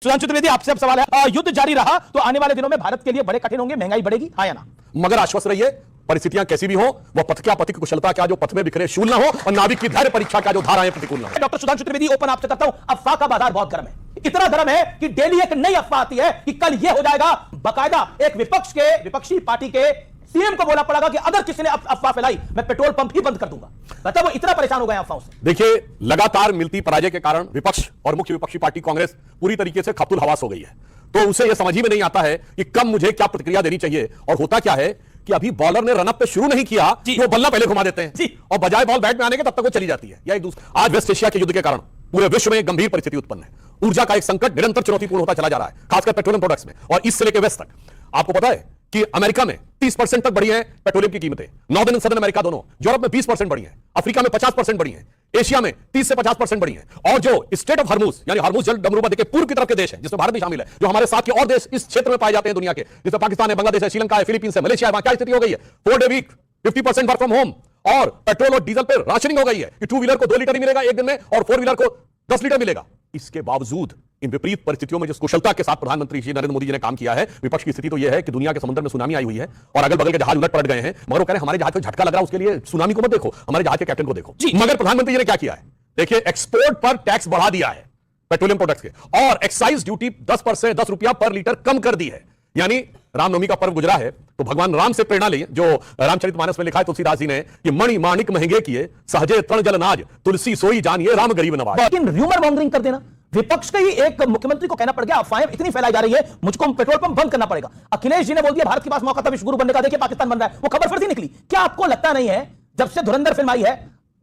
सुधांशु त्रिवेदी, आपसे अब सवाल है, युद्ध जारी रहा तो आने वाले दिनों में भारत के लिए बड़े कठिन होंगे, महंगाई बढ़ेगी, हाँ या ना? मगर आश्वस्त रहिए, परिस्थितियां कैसी भी हो, वह पथिक कुशलता क्या जो पथ में बिखरे शूल ना हो और नाविक की धैर्य परीक्षा क्या जो धाराएं प्रतिकूल ना हो। डॉक्टर सुधांशु त्रिवेदी, ओपन आपसे करता हूं, अफवाह का बाजार बहुत गर्म है, इतना गर्म है कि डेली एक नई अफवाह आती है कि कल यह हो जाएगा। बकायदा एक विपक्षी पार्टी के सीएम को बोला पड़ेगा कि अगर किसी ने अफवाह फैलाई मैं पेट्रोल पंप ही बंद कर दूंगा। मतलब वो इतना परेशान हो गए अफवाहों से। देखिए, लगातार मिलती पराजय के कारण विपक्ष और मुख्य विपक्षी पार्टी कांग्रेस पूरी तरीके से खप्तुल हवास हो गई है। तो उसे यह समझ ही में नहीं आता है कि कब मुझे क्या प्रतिक्रिया देनी चाहिए। और होता क्या है कि अभी बॉलर ने रनअप पे शुरू नहीं किया कि वो बल्ला पहले घुमा देते हैं और बजाय बॉल बैट में आने के तब तक वो चली जाती है। या एक दूसरा, आज वेस्ट एशिया के युद्ध के कारण पूरे विश्व में एक गंभीर परिस्थिति उत्पन्न है। ऊर्जा का एक संकट निरंतर चुनौतीपूर्ण होता चला जा रहा है, खासकर पेट्रोलियम प्रोडक्ट्स में, और इससे लेकर वेस्ट तक। आपको पता है कि अमेरिका में 30% तक बढ़ी है पेट्रोलियम की कीमतें, नॉर्दर्न एंड सदर्न अमेरिका दोनों। यूरोप में 20% बढ़ी है, अफ्रीका में 50% बढ़ी है, एशिया में 30 से 50% बढ़ी है। और जो स्टेट ऑफ हरमुज यानी हरमुज जल डमरूबंदी के पूर्व की तरफ के देश है, जिसमें भारत भी शामिल है, जो हमारे साथ के और देश इस क्षेत्र में पाए जाते हैं दुनिया के, जिसमें पाकिस्तान है, बांग्लादेश है, श्रीलंका है, फिलीपींस है, मलेशिया है, वहां क्या स्थिति हो गई है? 4 day week, 50% work from home, और पेट्रोल और डीजल पर राशनिंग हो गई है कि 2 व्हीलर को 2 लीटर ही मिलेगा एक दिन में और 4 व्हीलर को 10 लीटर मिलेगा। इसके बावजूद इन विपरीत परिस्थितियों में जिस कुशलता के साथ प्रधानमंत्री श्री नरेंद्र मोदी जी ने काम किया है, विपक्ष की स्थिति तो यह है कि दुनिया के समुद्र में सुनामी आई हुई है और अगल बगल के जहाज उलट पलट गए हैं, मगर वो कह रहे हैं हमारे जहाज को झटका लग रहा है, उसके लिए सुनामी को मत देखो, हमारे जहाज के कैप्टन को देखो। मगर प्रधानमंत्री जी ने क्या किया है? देखिए, एक्सपोर्ट पर टैक्स बढ़ा दिया है पेट्रोलियम प्रोडक्ट्स के, और एक्साइज ड्यूटी 10 रुपया पर लीटर कम कर दी है। यानी रामनवमी का पर्व गुजरा है तो भगवान राम से प्रेरणा लें, जो रामचरितमानस में लिखा है तुलसीदास जी ने कि मणि माणिक महंगे किए, सहजे तृण जल नाज, तुलसी सोई जानिए राम गरीब नवाज। लेकिन र्यूमर मॉन्गरिंग कर देना, विपक्ष के ही एक मुख्यमंत्री को कहना पड़ गया, अफवाहें इतनी फैलाई जा रही है, मुझको पेट्रोल पंप बंद करना पड़ेगा। अखिलेश जी ने बोल दिया भारत के पास मौका था विश्व गुरु बनने का, देखिए पाकिस्तान बन रहा है, वो खबर फर्जी निकली। क्या आपको लगता नहीं है जब से धुरंधर फिल्म आई है,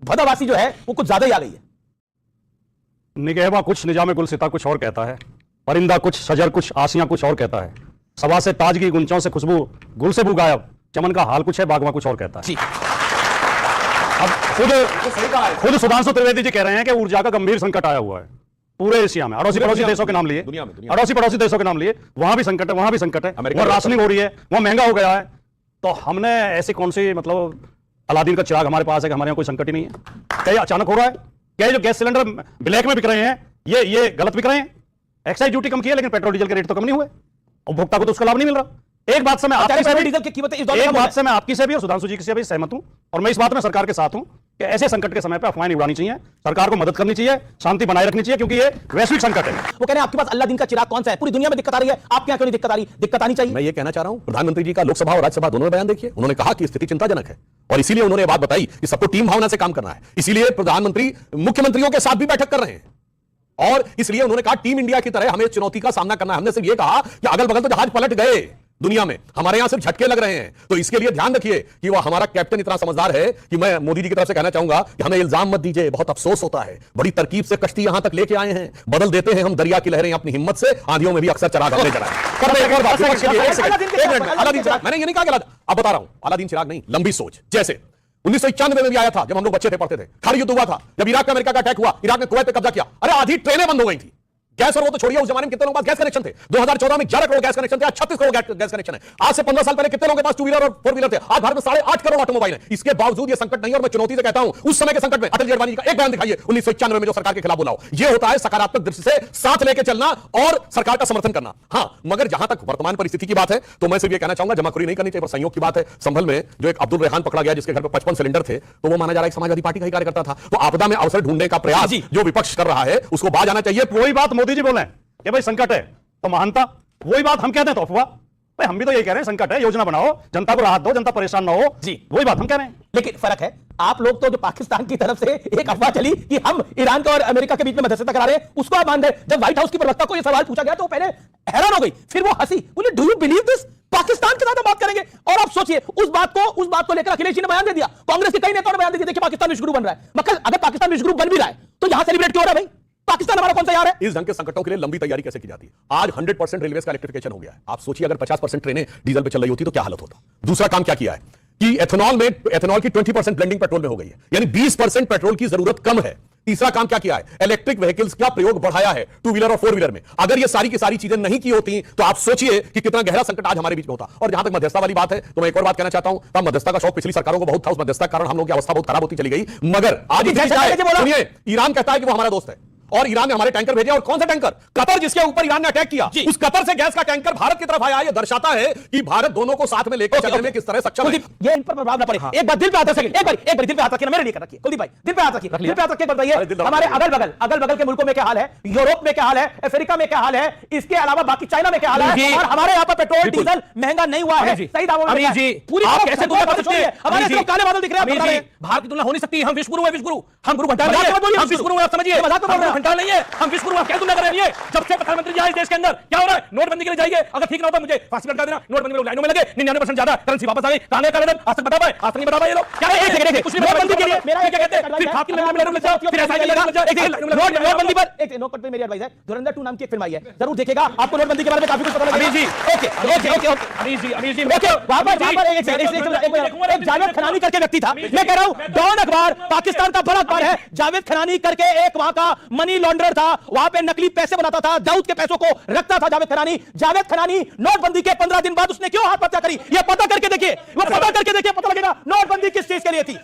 भदावासी जो है वो कुछ ज्यादा ही आ गई है? निगहबा कुछ निजामे गुलसिता कुछ और कहता है, परिंदा कुछ शजर कुछ आसियां कुछ और कहता है, सभा से ताजगी गुंचों से खुशबू गुल से बू गायब, चमन का हाल कुछ है बागवा कुछ और कहता है। अब खुद सुधांशु त्रिवेदी जी कह रहे हैं कि ऊर्जा का गंभीर संकट आया हुआ है पूरे एशिया में, अड़ोसी पड़ोसी देशों के नाम लिए, अड़ोसी पड़ोसी देशों के नाम लिए, वहां भी संकट है, वहां भी संकट है, वहां राशनिंग हो रही है, वहां महंगा हो गया है। तो हमने ऐसी कौन सी मतलब अलादीन का चिराग हमारे पास है कि हमारे यहाँ कोई संकट ही नहीं है? क्या अचानक हो रहा है? क्या जो गैस सिलेंडर ब्लैक में बिक रहे हैं ये गलत बिक रहे हैं? एक्साइज ड्यूटी कम की है लेकिन पेट्रोल डीजल के रेट तो कम नहीं हुए, उपभोक्ता को तो उसका लाभ नहीं मिल रहा। एक बात से मैं आपकी से भी और सुधांशु जी से भी सहमत हूं, और मैं इस बात में सरकार के साथ हूं कि ऐसे संकट के समय पे अफवाहें नहीं उड़ानी चाहिए, सरकार को मदद करनी चाहिए, शांति बनाए रखनी चाहिए, क्योंकि ये वैश्विक संकट है। वो कह रहे हैं आपके पास अल्लाह दिन का चिराग कौन सा है? पूरी दुनिया में दिक्कत आ रही है, आपके यहाँ क्यों नहीं दिक्कत आ रही? दिक्कत आनी चाहिए। मैं ये कहना चाह रहा हूं, प्रधानमंत्री जी का लोकसभा और राज्यसभा दोनों में बयान देखिए, उन्होंने कहा कि स्थिति चिंताजनक है और इसीलिए उन्होंने बात बताई कि सबको टीम भावना से काम करना है। इसीलिए प्रधानमंत्री मुख्यमंत्रियों के साथ भी बैठक कर रहे हैं और इसलिए उन्होंने कहा टीम इंडिया की तरह हमें चुनौती का सामना करना है। हमने सिर्फ ये कहा कि अगल बगल तो जहाज पलट गए दुनिया में, हमारे यहां सिर्फ झटके लग रहे हैं, तो इसके लिए ध्यान रखिए कि वह हमारा कैप्टन इतना समझदार है कि मैं मोदी जी की तरफ से कहना चाहूंगा कि हमें इल्जाम मत दीजिए, बहुत अफसोस होता है, बड़ी तरकीब से कश्ती यहां तक लेके आए हैं, बदल देते हैं हम दरिया की लहरें अपनी हिम्मत से, आंधियों में भी अक्सर चराग अपने जलाएं। अलादीन चिराग मैंने ये नहीं कहा कि अब बता रहा हूं, अलादीन चिराग नहीं, लंबी सोच। जैसे 1991 में भी आया था, जब हम लोग बच्चे थे, पढ़ते थे, खाड़ी युद्ध हुआ था, जब इराक में अमेरिका का अटैक हुआ, इराक ने कुवैत पे कब्जा किया, अरे आधी ट्रेनें बंद हो गई थी। गैस और वो तो छोड़िए, उस जमाने में कितने लोगों के पास गैस कनेक्शन थे? 2014 में 11 करोड़ गैस कनेक्शन थे, आज 36 करोड़ गैस कनेक्शन है। आज से 15 साल पहले कितने लोगों के पास 2 व्हीलर और 4 व्हीलर थे? आज भारत में 8.5 करोड़ ऑटोमोबाइल है। इसके बावजूद ये संकट नहीं, और मैं चुनौती से कहता हूं उस समय के संकट में अटल जी अडवाणी जी का एक बयान दिखाइए 1991 में जो सरकार के खिलाफ बोला हो। ये होता है सकारात्मक दृष्टि से साथ लेके चलना और सरकार का समर्थन करना। हां, मगर जहां तक वर्तमान परिस्थिति की बात है तो मैं सिर्फ ये कहना चाहूंगा, जमाखोरी नहीं करनी चाहिए, पर संयोग की बात है, संभल में जो एक अब्दुल रेहान पकड़ा गया जिसके घर पर 55 सिलेंडर थे, तो वो माना जा रहा है समाजवादी पार्टी का ही कार्यकर्ता था। तो आपदा में अवसर ढूंढने का प्रयास जो विपक्ष कर रहा है उसको बाज आना चाहिए। वही बात मोदी जी बोले कि भाई संकट है तो महानता, वही बात हम कहते हैं तो अफवाह। भाई हम भी तो ये कह रहे हैं संकट है, योजना बनाओ, जनता को राहत दो, जनता परेशान ना हो जी, वही बात हम कह रहे हैं। लेकिन फर्क है, आप लोग तो जो पाकिस्तान की तरफ से एक अफवाह चली कि हम ईरान का और अमेरिका के बीच में मध्यस्थता करा रहे हैं, उसको आप मान रहे। जब व्हाइट हाउस की प्रवक्ता को यह सवाल पूछा गया तो वो पहले हैरान हो गई, फिर वो हंसी, बोले do you believe this? Pakistan के साथ बात करेंगे? और आप सोचिए उस बात को लेकर अखिलेश जी ने बयान दे दिया, कांग्रेस के कई नेताओं ने बयान दे दिया, देखिए पाकिस्तान विश्व गुरु बन रहा है। मगर अगर पाकिस्तान विश्व गुरु बन भी रहा है तो यहां सेलिब्रेट क्यों हो रहा है? भाई पाकिस्तान हमारा कौन सा यार है? इस ढंग के संकटों के लिए लंबी तैयारी कैसे की जाती है? आज 100% रेलवे का इलेक्ट्रिफिकेशन हो गया है। आप सोचिए अगर 50% ट्रेनें डीजल पे चल रही होती तो क्या हालत होता। दूसरा काम क्या किया है कि एथेनॉल की 20% ब्लेंडिंग पेट्रोल में हो गई है, यानी 20% पेट्रोल की जरूरत कम है। तीसरा काम क्या किया है? इलेक्ट्रिक व्हीकल्स का प्रयोग बढ़ाया है 2 व्हीलर और 4 व्हीलर में। अगर ये सारी की सारी चीजें नहीं की होती तो आप सोचिए कि कितना गहरा संकट आज हमारे बीच में होता। और जहां तक मध्यस्थता वाली बात है तो मैं एक और बात कहना चाहता हूं, मध्यस्थता का शौक पिछली सरकारों को बहुत था, उस मध्यस्थता के कारण हम लोग की अवस्था बहुत खराब होती चली गई। मगर आज सुनिए, ईरान कहता है कि वो हमारा दोस्त है और ईरान ने हमारे टैंकर भेजे। और कौन सा टैंकर? कतर, जिसके ऊपर ईरान ने अटैक किया, उस कतर से गैस का टैंकर भारत की तरफ आया। यह दर्शाता है कि भारत दोनों को साथ में लेकर चलने में किस तरह सक्षम है। ये इन पर प्रभाव ना पड़े। एक बार दिल पे हाथ रखिए, एक बार दिल पे हाथ रखिए, मेरे लिए कर रखिए कुलदीप भाई, दिल पे हाथ रखिए, दिल पे हाथ रखिए। बताइए हमारे अगल बगल के मुल्कों में क्या हाल है, यूरोप में क्या हाल है, अफ्रीका में क्या हाल है, इसके अलावा बाकी चाइना में क्या हाल है, और हमारे यहाँ पर पेट्रोल डीजल महंगा नहीं हुआ है, सही दामों में अमीर जी, पूरी आप कैसे तुलना कर सकते हैं? हमारे सिर्फ काले बादल दिख रहे हैं। अमीर जी, भारत की तुलना हो नहीं सकती। हम विश्व गुरु हैं, विश्व गुरु। हम गुरु भंडार मजाक नहीं मत बोलिए, है, हम विश्व गुरु हैं, आप समझिए। मजाक मत बोल रहे हैं। भंडार नहीं है, हम विश्व गुरु हैं। क्या तुलना कर रहे हैं? जब से प्रधानमंत्री जी आए इस देश के अंदर क्या हो रहा है? नोटबंदी के लिए जाइए, अगर ठीक ना होता मुझे फांसी लटका देना। नोटबंदी में लोग लाइनों में लगे, 99% ज्यादा करेंसी वापस आ गई। काले काले आज तक बता पाए, आज तक नहीं बता पाए ये लोग। क्या है? एक सेकंड, कुछ नहीं नोटबंदी के लिए मेरा क्या कहते हैं? फिर खाकी में लग जाओ, फिर ऐसा लग जाओ। नोटबंदी पर एक नोट पे मेरी एडवाइस है, धुरंधर 2 नाम की एक फिल्म आई है, जरूर देखिएगा, आपको नोटबंदी के बारे में काफी कुछ पता लगेगा। अमीर जी, ओके ओके ओके ओके अमीर जी ओके, वहां पर एक जावेद खनानी करके व्यक्ति था। मैं कह रहा हूं डॉन अखबार पाकिस्तान का बड़ा अखबार है। जावेद खनानी करके एक वहां का मनी लॉन्ड्रर था, वहां पे नकली पैसे बनाता था, दाऊद के पैसों को रखता था जावेद खनानी। जावेद खनानी नोटबंदी के 15 दिन बाद उसने क्यों आत्महत्या करी, ये पता करके देखिए, वो पता करके देखिए, पता लगेगा नोटबंदी किस चीज के लिए थी।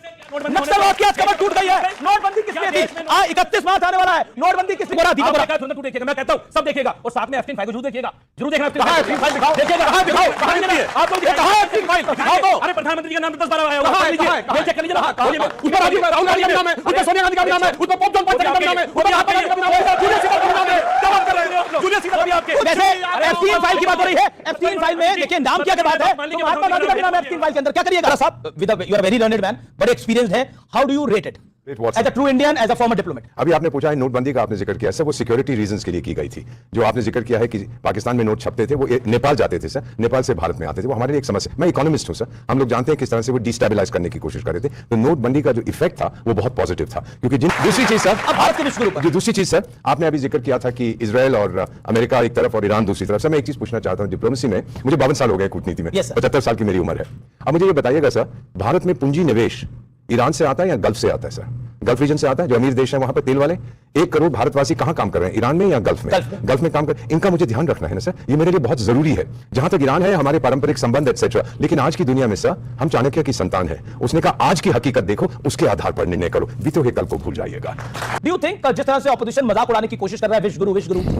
नक्सलवाद की आज खबर टूट गई है, नोटबंदी किस लिए थी? 31 मार्च आने वाला है, नोटबंदी किस लिए? देखिएगा, मैं कहता हूं सब देखिएगा, और साथ में एफ-15 फाइल जरूर देखिएगा, जरूर देखना। कहां है F-15 दिखाओ, देखिएगा, कहां दिखाओ, कहां नहीं है आप लोग कहां है F-15 फाइल दिखाओ तो। अरे प्रधानमंत्री का नाम 10 बार आया होगा, कहां है, लीजिए, कहां है, चेक कर लीजिए ना। उस पर राजीव राहुल गांधी का भी नाम है, उस पर सोनिया गांधी का भी नाम है, उस पर पॉप जॉन का भी नाम है, उस पर महात्मा गांधी का भी नाम है, जूलियस सीजर का भी नाम है। क्या बात कर रहे हैं? जूलियस सीजर भी आपके। वैसे F-15 फाइल की बात हो रही है, F-15 फाइल में देखिए नाम क्या बात है, तो महात्मा गांधी का भी नाम है F-15 फाइल के अंदर। क्या करिएगा साहब, you are very learned man, बड़े एक्सपीरियंस्ड है, how do you rate it as a true Indian, as a former diplomat? अभी आपने पूछा है नोटबंदी का, आपने जिक्र किया सर, वो सिक्योरिटी रीजंस के लिए की गई थी। जो आपने जिक्र किया है कि पाकिस्तान में नोट छपते थे, वो नेपाल जाते थे सर, नेपाल से भारत में आते थे, वो हमारे लिए एक समस्या। मैं इकोनॉमिस्ट हूं सर, हम लोग जानते हैं किस तरह से वो डिस्टेबलाइज करने की कोशिश कर रहे थे। तो नोटबंदी का जो इफेक्ट था वो बहुत पॉजिटिव था, क्योंकि दूसरी चीज सर, भारत के विश्व जो दूसरी चीज सर आपने अभी जिक्र किया था कि इजराइल और अमेरिका एक तरफ और ईरान दूसरी तरफ। सर मैं एक चीज पूछना चाहता हूं, डिप्लोमेसी में मुझे 52 साल हो गए, कूटनीति में 75 साल की मेरी उम्र है। अब मुझे ये बताइएगा सर, भारत में पूंजी निवेश ईरान से आता है या गल्फ से आता है सर? गल्फ रीजन से आता है, जो अमीर देश है वहां पर तेल वाले। 1 करोड़ भारतवासी कहां काम कर रहे हैं, ईरान में या गल्फ में? गल्फ में काम कर, इनका मुझे ध्यान रखना है ना सर, ये मेरे लिए बहुत जरूरी है। जहां तक ईरान है हमारे पारंपरिक संबंध एक्सेट्रा, लेकिन आज की दुनिया में सर हम चाणक्य की संतान है, उसने कहा आज की हकीकत देखो, उसके आधार पर निर्णय करो, बीते हुए कल को भूल जाइएगा। डू यू थिंक जिस तरह से ऑपोजिशन मजाक उड़ाने की कोशिश कर रहा है, विश्व गुरु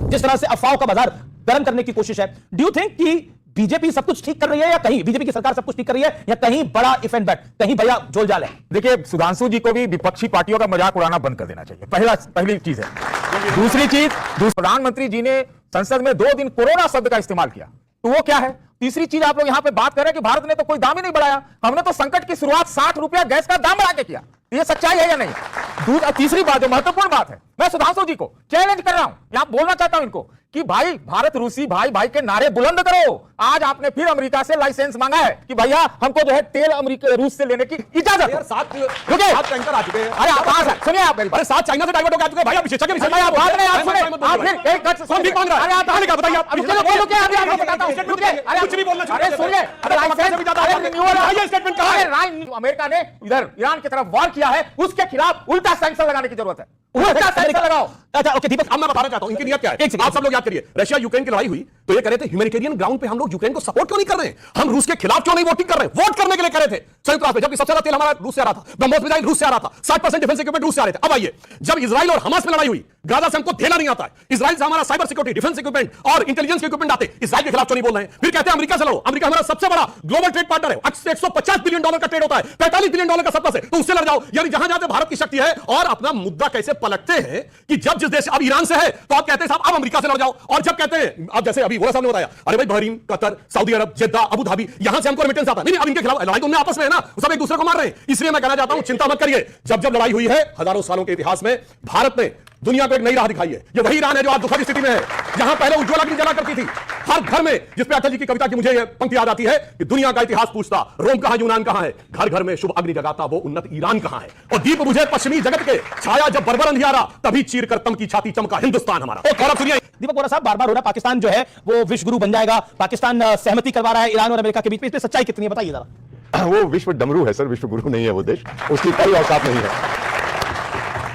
जिस तरह से अफवाहों का बाजार गर्म करने की कोशिश है, डू यू थिंक कि बीजेपी सब कुछ ठीक कर रही है, या कहीं बीजेपी की सरकार सब कुछ ठीक कर रही है, या कहीं बड़ा इफ एंड बैट, कहीं भैया जोल जाल है? देखिए, सुधांशु जी को भी विपक्षी पार्टियों का मजाक उड़ाना बंद कर देना चाहिए, पहली चीज है। दूसरी चीज, प्रधानमंत्री जी ने संसद में 2 दिन कोरोना शब्द का इस्तेमाल किया, तो वो क्या है? तीसरी चीज, आप लोग यहां पे बात कर रहे हैं कि भारत ने तो कोई दाम ही नहीं बढ़ाया, हमने तो संकट की शुरुआत 60 रुपया गैस का दाम बढ़ा के किया। ये सच्चाई है या नहीं? तीसरी बात, जो महत्वपूर्ण बात है, मैं सुधांशु जी को चैलेंज कर रहा हूं, यहां बोलना चाहता हूं इनको कि भाई भारत रूसी भाई भाई के नारे बुलंद करो। आज आपने फिर अमेरिका से लाइसेंस मांगा है कि भैया हमको जो है तेल अमेरिका रूस से लेने की इजाजत है। 7 टैंकर आ चुके हैं। अरे आप कहां से सुनिए, आप मेरी अरे 7 चाइना से डाइवर्ट होकर आ चुके हैं भाई, आप विशेषज्ञ भाई आप बात नहीं, आप सुने, आप फिर एक गट कौन भीख मांग रहा है? अरे आप कहां लिखा बताइए आप? अभी चलो बोलो, क्या अभी आपको बताता हूं, अरे कुछ भी बोलना चाहिए। अरे सुनिए, अरे लाइसेंस भी ज्यादा है, स्टेटमेंट कहां है? अमेरिका ने इधर ईरान की तरफ वार किया है, उसके खिलाफ उल्टा सैंक्शन लगाने की जरूरत है, उल्टा सैंक्शन लगाओ। अच्छा ओके दीपक, अब मैं बताना चाहता हूं इनकी नियत क्या है। आप सब लोग याद करिए, रशिया यूक्रेन की लड़ाई हुई तो ये कह रहे थे ह्यूमैनिटेरियन ग्राउंड पे हम लोग यूक्रेन को सपोर्ट क्यों नहीं कर रहे हैं, हम रूस के खिलाफ क्यों नहीं वोटिंग कर रहे हैं? वोट करने के लिए कह रहे थे संयुक्त राष्ट्र में, जबकि सबसे ज्यादा तेल हमारा रूस से आ रहा था, ब्रह्मोस मिसाइल रूस से आ रहा था, 60% डिफेंस इक्विपमेंट रूस से आ रहे थे। अब आइए, जब इजराइल और हमास में लड़ाई हुई, गाजा से हमको देना नहीं आता है, इजराइल से हमारा साइबर सिक्योरिटी, डिफेंस इक्विपमेंट और इंटेलिजेंस के इक्विपमेंट आते, इजराइल के खिलाफ क्यों नहीं बोल रहे हैं? फिर कहते हैं अमेरिका से लड़ो, अमेरिका हमारा सबसे बड़ा ग्लोबल ट्रेड पार्टनर है, $150 बिलियन का ट्रेड होता है, $45 बिलियन का सरप्लस है, तो उससे लड़ जाओ। यानी जहां जहां भारत की शक्ति है, और अपना मुद्दा कैसे पलटते हैं कि जब जिस देश, अब ईरान से है तो आप कहते हैं साहब अब अमेरिका से लड़ जाओ, और जब कहते हैं अब जैसे अभी वोरा साहब ने बताया, अरे भाई बहरीन, कतर, सऊदी अरब, जेद्दा, अबू धाबी, यहां से हमको रेमिटेंस आता है, नहीं अब इनके खिलाफ लड़ाई तो उनमें आपस में है ना, सब एक दूसरे को मार रहे हैं। इसलिए मैं कहना चाहता हूं चिंता मत करिए, जब जब लड़ाई हुई है हजारों सालों के इतिहास में, भारत ने दुनिया को एक नई राह दिखाई है। ये वही ईरान है जो आज दुखद स्थिति में है, जहां पहले उज्ज्वल अग्नि जला करती थी हर घर में, जिस पे अटल जी की कविता की मुझे ये पंक्ति याद आती है कि दुनिया का इतिहास पूछता रोम कहां, यूनान कहां है, घर घर में शुभ अग्नि जगाता वो उन्नत ईरान कहां है, और दीप बुझे पश्चिमी जगत के, छाया जब बर्बर अंधियारा, तभी चीर कर तम की छाती चमका हिंदुस्तान हमारा। और अब सुनिए दीपक बोरा साहब, बार-बार हो रहा है पाकिस्तान जो है वो विश्व गुरु बन जाएगा, पाकिस्तान सहमति करवा रहा है ईरान और अमेरिका के बीच में, इसमें सच्चाई कितनी है बताइए जरा। वो विश्व डमरू है सर, विश्व गुरु नहीं है वो देश, उसकी कोई औकात नहीं है,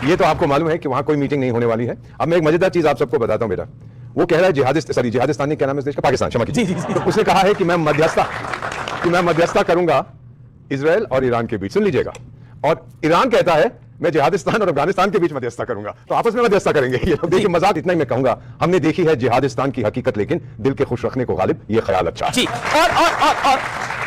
ये तो आपको मालूम है कि वहां कोई मीटिंग नहीं होने वाली है। अब मैं एक मजेदार चीज आप सबको बताता हूं बेटा, वो कह रहा है जिहादिस्तान, क्या नाम है इस देश का? पाकिस्तान, क्षमा कीजिए। तो उसने कहा है कि मैं मध्यस्थता करूंगा इजराइल और ईरान के बीच, सुन लीजिएगा, और ईरान कहता है मैं जिहादिस्तान और अफगानिस्तान के बीच मध्यस्थता करूंगा, तो आपस में मध्यस्थता करेंगे ये लोग। देखिए मजाक इतना ही मैं कहूंगा, हमने देखी है जिहादिस्तान की हकीकत, लेकिन दिल के खुश रखने को गालिब ये ख्याल अच्छा है। जी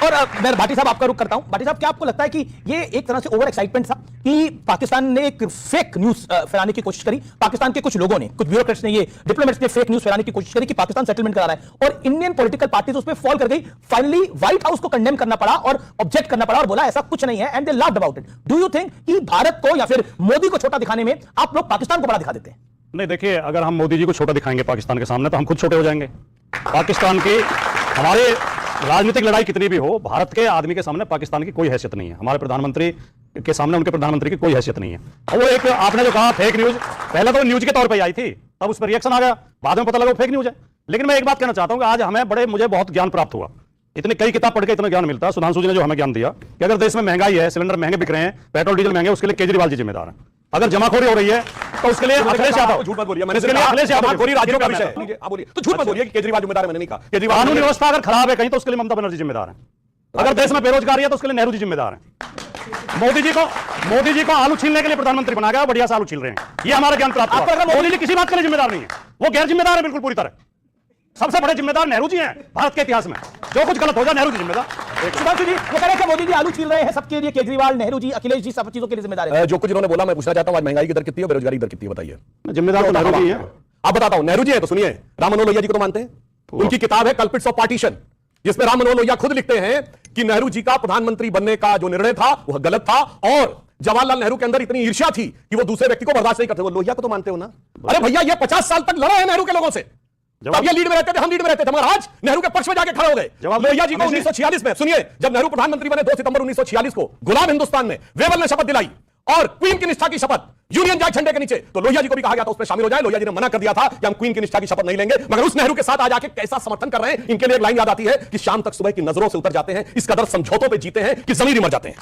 और मैं भाटी साहब आपका रुख करता हूं। भाटी साहब, क्या आपको लगता है कि ये एक तरह से ओवर एक्साइटमेंट था कि पाकिस्तान ने एक फेक न्यूज फैलाने की कोशिश करी, पाकिस्तान के कुछ लोगों ने, कुछ ब्यूरोक्रेट्स ने, ये डिप्लोमेट्स ने फेक न्यूज फैलाने की कोशिश करी कि पाकिस्तान सेटलमेंट करा रहा है, और इंडियन पॉलिटिकल पार्टीज उस पर फॉल कर गई। फाइनली व्हाइट हाउस को कंडेम करना पड़ा और ऑब्जेक्ट करना पड़ा और बोला ऐसा कुछ नहीं है, and they laughed about it. Do you think कि भारत को या फिर मोदी को छोटा दिखाने में आप लोग पाकिस्तान को बड़ा दिखा देते हैं? नहीं, देखिए, अगर हम मोदी जी को छोटा दिखाएंगे पाकिस्तान के सामने तो हम खुद छोटे हो जाएंगे। पाकिस्तान की, हमारे राजनीतिक लड़ाई कितनी भी हो, भारत के आदमी के सामने पाकिस्तान की कोई हैसियत नहीं है। हमारे प्रधानमंत्री के सामने उनके प्रधानमंत्री की कोई हैसियत नहीं है। और वो एक आपने जो कहा फेक न्यूज, पहले तो न्यूज के तौर पर आई थी, तब उस पर रिएक्शन आ गया, बाद में पता लगा फेक न्यूज है। लेकिन मैं एक बात कहना चाहता हूं कि आज हमें मुझे बहुत ज्ञान प्राप्त हुआ, इतनी कई किताब पढ़ के इतना ज्ञान मिलता है। सुधांशु जी ने जो हमें ज्ञान दिया कि अगर देश में महंगाई है, सिलेंडर महंगे बिक रहे हैं, पेट्रोल डीजल महंगे, उसके लिए केजरीवाल जी जिम्मेदार हैं। अगर जमाखोरी हो रही है तो उसके लिए अखिलेश यादव, झूठ मत बोलिए, मैंने उसके लिए अखिलेश यादव जमाखोरी राज्यों का विषय है। आप बोलिए तो झूठ मत बोलिए कि केजरीवाल जिम्मेदार है, मैंने नहीं कहा। केजरीवाल कानून व्यवस्था अगर खराब है कहीं तो उसके लिए ममता बनर्जी जिम्मेदार है। अगर देश में बेरोजगारी है तो उसके लिए नेहरू जी जिम्मेदार हैं। मोदी जी को आलू छीलने के लिए प्रधानमंत्री बना गया, बढ़िया से आलू छील रहे हैं। ये हमारा ज्ञान प्राप्त हुआ। मोदी जी किसी बात के लिए जिम्मेदार नहीं है, वो गैर जिम्मेदार है बिल्कुल पूरी तरह। सबसे बड़े जिम्मेदार नेहरू जी हैं भारत के इतिहास में। जो कुछ गलत हो जाए नेहरू जी जिम्मेदार। सुधांशु जी, वो कह रहे हैं कि मोदी जी आलू छील रहे हैं सबके लिए, केजरीवाल, नेहरू जी, अखिलेश जी सब चीजों के लिए जिम्मेदार है। जो कुछ इन्होंने बोला, मैं पूछना चाहता हूं आज महंगाई की दर कितनी है, बेरोजगारी की दर कितनी है, बताइए। जिम्मेदार तो नेहरू जी हैं। आप बताता हूं, नेहरू जी है तो सुनिए, राम मनोहर लोहिया जी को तो मानते हैं, उनकी किताब है कल्पिट्स ऑफ पार्टीशन, जिसमें राम मनोहर लोहिया खुद लिखते हैं कि नेहरू जी का प्रधानमंत्री बनने का जो निर्णय था वह गलत था, और जवाहरलाल नेहरू के अंदर इतनी ईर्ष्या थी कि वो दूसरे व्यक्ति को बर्दाश्त नहीं करते। वो लोहिया को तो मानते हो ना? अरे भैया, ये 50 साल तक लड़ा है नेहरू के लोगों से, तब ये लीड में रहते थे, हम लीड में रहते थे, मगर आज नेहरू के पक्ष में जाके खड़े हो गए। लोहिया जी को 1946 में, सुनिए, जब नेहरू प्रधानमंत्री बने 2 सितंबर 1946 को गुलाम हिंदुस्तान में वेवल ने शपथ दिलाई और क्वीन की निष्ठा की शपथ, यूनियन जैक झंडे के नीचे, तो लोहिया जी को भी कहा गया था उसमें शामिल हो जाए। लोहिया जी ने मना कर दिया था कि हम क्वीन की निष्ठा की शपथ नहीं लेंगे, मगर उस नेहरू के साथ आज आके कैसा समर्थन कर रहे हैं। इनके लिए एक लाइन याद आती है कि शाम तक सुबह की नजरों से उतर जाते हैं, इस कदर समझौतों पे जीते हैं कि जमीन ही मर जाते हैं।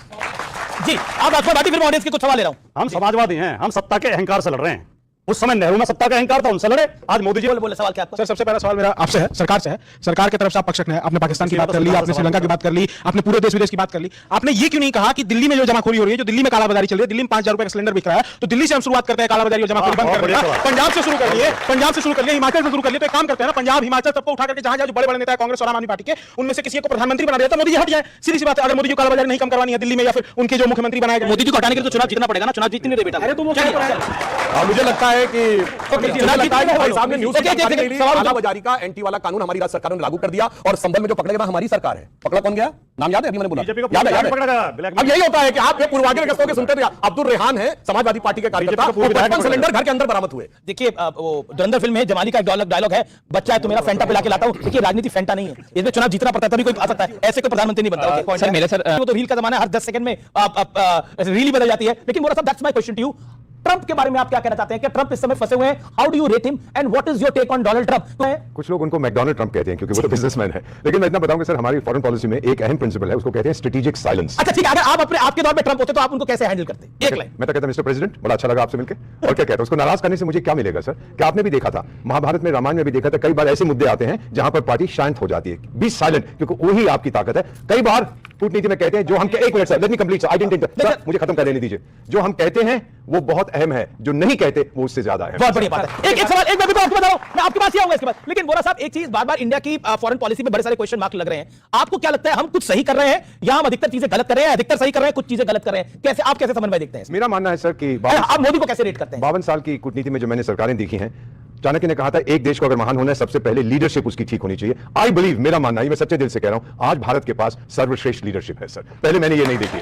जी, आप राजपाल भाटी, फिर ऑडियंस के कुछ सवाल ले रहा हूं। हम समाजवादी हैं, हम सत्ता के अहंकार से लड़ रहे हैं। उस समय नेहरू में सत्ता का अहंकार था, उनसे लड़े। आज मोदी जी बोले सवाल क्या आपका? सर, सबसे पहला सवाल मेरा आपसे है, सरकार से है। सरकार की तरफ से आप पक्ष रखना है। आपने पाकिस्तान की बात कर ली, आपने श्रीलंका की बात कर ली, आपने पूरे देश विदेश की बात कर ली। आपने ये क्यों नहीं कहा कि दिल्ली में जो जमाखोरी हो रही है, जो दिल्ली में कालाबाजारी चल रही है, दिल्ली में 5000 रुपए का सिलेंडर बिक रहा है, तो दिल्ली से हम शुरुआत करते हैं कालाबाजारी और जमाखोरी बंद करने का। पंजाब से शुरू कर लिए, पंजाब से शुरू कर लिए, हिमाचल से शुरू कर लिए। तो एक काम करते हैं ना, पंजाब हिमाचल सबको उठा करके जहां जो बड़े बड़े नेता है कांग्रेस और आम आदमी पार्टी के, उनमें से किसी को प्रधानमंत्री बना दिया तो मोदी हट जाए। सीधी सी बात है। अगर मोदी को कालाबाजारी नहीं कम करवानी है दिल्ली में, या फिर उनके जो मुख्यमंत्री बनाए गए, मोदी जी को हटाने के लिए तो चुनाव जीतना पड़ेगा ना, चुनाव जीतने दे बेटा। अरे तो वो मुझे लगता है कि भाई साहब ने न्यूज़ कालाबाजारी का एंटी वाला कानून हमारी राज्य सरकार ने लागू कर दिया, और संबल में जो पकड़े गए हमारी सरकार है। पकड़ा कौन गया? नाम याद है? अभी मैंने बोला याद है। अब यही होता है कि आप ये पूर्वाग्रह किस्तों के सुनते थे। अब्दुल रेहान है समाजवादी पार्टी के कार्यकर्ता, 55 सिलेंडर घर के अंदर बरामद हुए। देखिए, वो धुरंधर फिल्म है, जमाली का एक डायलॉग है, बच्चा है तो मेरा फेंटा पिला के लाता हूं। देखिए, राजनीति फेंटा नहीं है, इसमें चुनाव जीतना पड़ता है तभी कोई आ सकता है, ऐसे कोई प्रधानमंत्री नहीं बनता। सर मेरे सर, वो तो रील का जमाना है, हर 10 सेकंड में रील ही बदल जाती है। लेकिन बोला साहब, that's my question to you, Trump के बारे में आप क्या कहना चाहते हैं? कि ट्रंप इस समय फंसे हुए हैं, how do you rate him and what is your take on Donald Trump? कुछ लोग उनको मैकडोनल्ड ट्रंप कहते हैं क्योंकि वो तो बिजनेसमैन है, लेकिन मैं इतना बताऊंगा सर, हमारी फॉरेन पॉलिसी में एक अहम प्रिंसिपल है, उसको कहते हैं स्ट्रेटेजिक साइलेंस। अच्छा ठीक है, अगर आप अपने आपके दौर में ट्रंप होते तो आप उनको कैसे हैंडल करते? एक लाइन। मैं तो कहता मिस्टर प्रेसिडेंट, बड़ा अच्छा लगा आपसे मिलकर। और क्या कहता है, उसको नाराज करने से मुझे क्या मिलेगा सर? क्या आपने भी देखा था महाभारत में, रामायण में भी देखा था, कई बार ऐसे मुद्दे आते हैं जहां पर पार्टी शांत हो जाती है। बी साइलेंट, क्योंकि वही आपकी ताकत है। कई बार कूटनीति में कहते हैं जो हम, एक minute sir, let me complete sir, I didn't sir, मुझे खत्म कर लेने दीजिए। जो हम कहते हैं वो बहुत अहम है, जो नहीं कहते वो उससे ज्यादा है। बहुत बढ़िया बात है। एक सवाल, एक मैं भी आपको बता रहा हूं, मैं आपके पास ही आऊंगा इसके बाद। लेकिन बोरा साहब, एक चीज बार-बार इंडिया की फॉरेन पॉलिसी में बड़े सारे क्वेश्चन मार्क लग रहे हैं। आपको क्या लगता है, हम कुछ सही कर रहे हैं या हम अधिकतर चीजें गलत कर रहे हैं? अधिकतर सही कर रहे हैं, कुछ चीजें गलत कर रहे हैं, कैसे आप कैसे समन्वय देखते हैं? मेरा मानना है सर कि आप मोदी को कैसे रेट करते हैं? 52 साल की कूटनीति में जो मैंने सरकारें देखी हैं, चाणक्य ने कहा था एक देश को अगर महान होना है सबसे पहले लीडरशिप उसकी ठीक होनी चाहिए। आई बिलीव, मेरा मानना है, मैं सच्चे दिल से कह रहा हूं, आज भारत के पास सर्वश्रेष्ठ लीडरशिप है सर। पहले मैंने ये नहीं देखी।